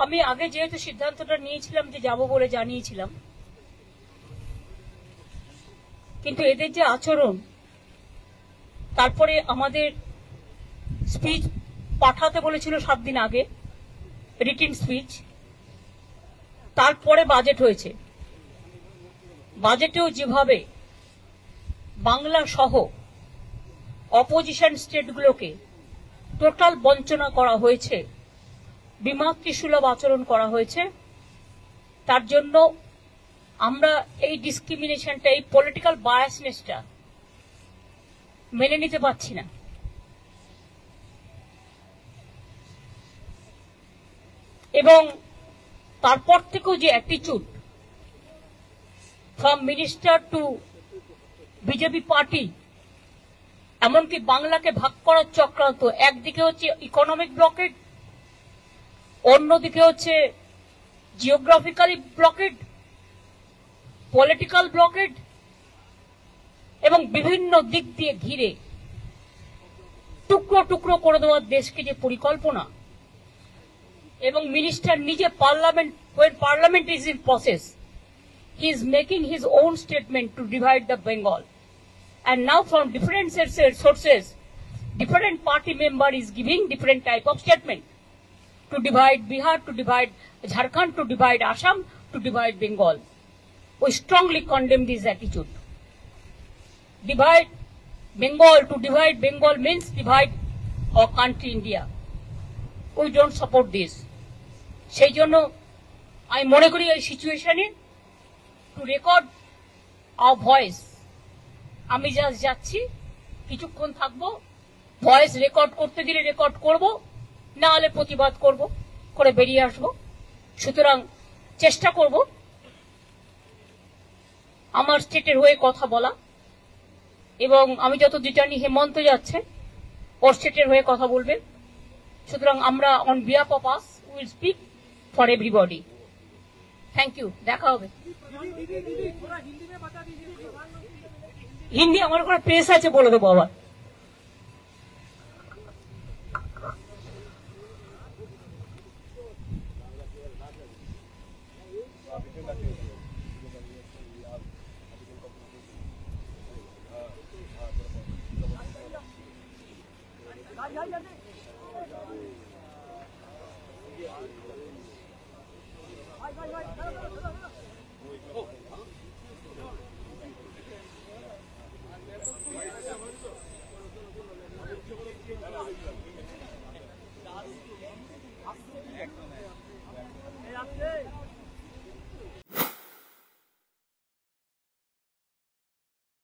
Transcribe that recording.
আমি আগে যেহেতু সিদ্ধান্তটা নিয়েছিলাম যে যাব বলে জানিয়েছিলাম, কিন্তু এদের যে আচরণ, তারপরে আমাদের স্পিচ পাঠাতে বলেছিল 7 দিন আগে, রিটিন স্পিচ, তারপরে বাজেট হয়েছে। বাজেটেও যেভাবে বাংলা সহ অপোজিশন স্টেটগুলোকে টোটাল বঞ্চনা করা হয়েছে, বিমাতৃসুলভ আচরণ করা হয়েছে, তার জন্য আমরা এই ডিসক্রিমিনেশনটা, এই পলিটিক্যাল বায়াসনেসটা মেনে নিতে পারছি না। এবং তারপর থেকেও যে attitude from minister two BJP party, এমনকি বাংলাকে ভাগ করার চক্রান্ত, একদিকে হচ্ছে ইকোনমিক ব্লকেড, অন্যদিকে হচ্ছে জিওগ্রাফিক্যালি ব্লকেড, পলিটিক্যাল ব্লকেড, এবং বিভিন্ন দিক দিয়ে ঘিরে টুকরো টুকরো করে দেওয়ার দেশকে যে পরিকল্পনা, এবং মিনিস্টার নিজে parliament is in process, he is making his own statement to divide the Bengal, and now from different sources, different party member is giving different type of statement to divide Bihar, to divide Jharkhand, to divide Assam, to divide Bengal. We strongly condemn this attitude. Divide Bengal, to divide Bengal means divide our country India. We don't support this. সেই জন্য আমি মনে করি এই সিচুয়েশনে two record hour voice, আমি যাচ্ছি, কিছুক্ষণ থাকবো, ভয়েস রেকর্ড করতে দিলে রেকর্ড করব, না হলে প্রতিবাদ করব, করে বেরিয়ে আসব। সুতরাং চেষ্টা করব আমার স্টেটের হয়ে কথা বলা, এবং আমি যতদূর জানি হেমন্ত যাচ্ছে, ওর স্টেটের হয়ে কথা বলবেন। সুতরাং আমরা on behalf of us will speak for everybody. Thank you, দেখা হবে। হিন্দি আমার কোনো প্রেস আছে, বলে দেবো আবার। भाई